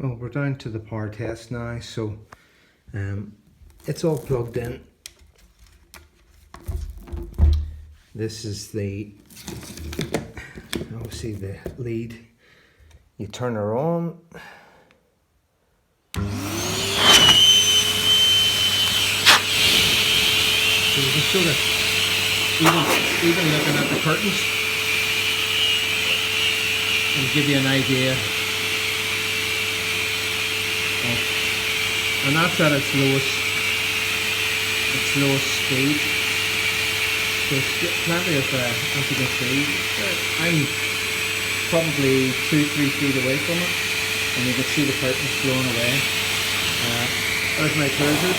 Well, we're down to the power test now, so it's all plugged in. This is the, obviously the lead. You turn her on. So you can sort of, even looking at the curtains, and give you an idea. And that's at its lowest speed. So it's plenty of, as you can see, I'm probably 2-3 feet away from it, and you can see the curtains blowing away. There's my closers.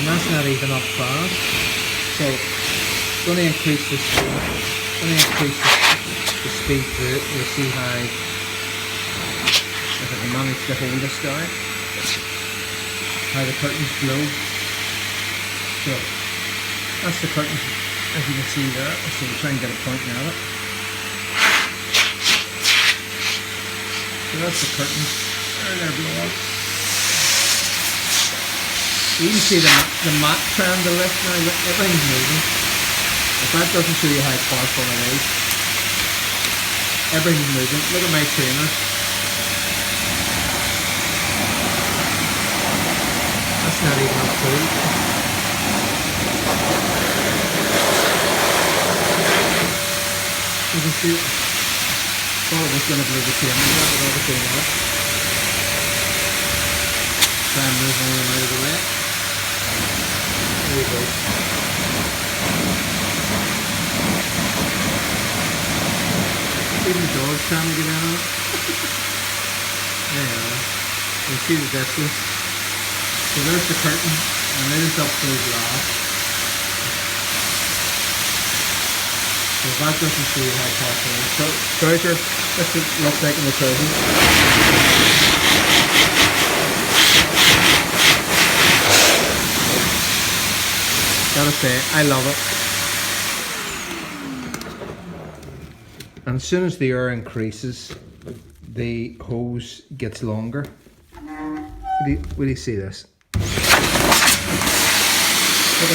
And that's not even up fast. So it's going to increase the speed. It's going to increase the speed through it. You'll see how, if I can manage to hold this down, how the curtains blow. So that's the curtain, as you can see there. So we'll try and get a point at it. So that's the curtains. There they're blowing. You can see the mat trying to lift now. Look, everything's moving. If that doesn't show you how powerful it is, everything's moving. Look at my trainers. That's not even up full. You can see it. Thought it was going to blow the chain, but obviously not. Try and move one of them out of the way. There you go. Even the dog's trying to get in on it. There you are. You can see the distance. So there's the curtain, and there's up to the glass. So that doesn't show you how powerful it is. So, trouser, that's what it looks like in the trousers. Gotta say, I love it. And as soon as the air increases, the hose gets longer. Will you see this? Look at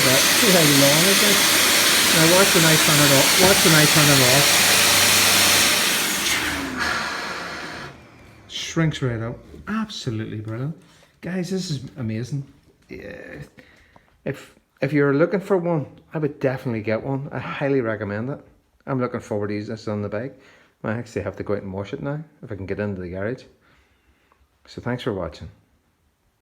that. See how long it is? Now watch when I turn it off. Watch when I turn it off. Shrinks right up. Absolutely brilliant. Guys, this is amazing. Yeah. If you're looking for one, I would definitely get one. I highly recommend it. I'm looking forward to using this on the bike. I actually have to go out and wash it now if I can get into the garage. So thanks for watching.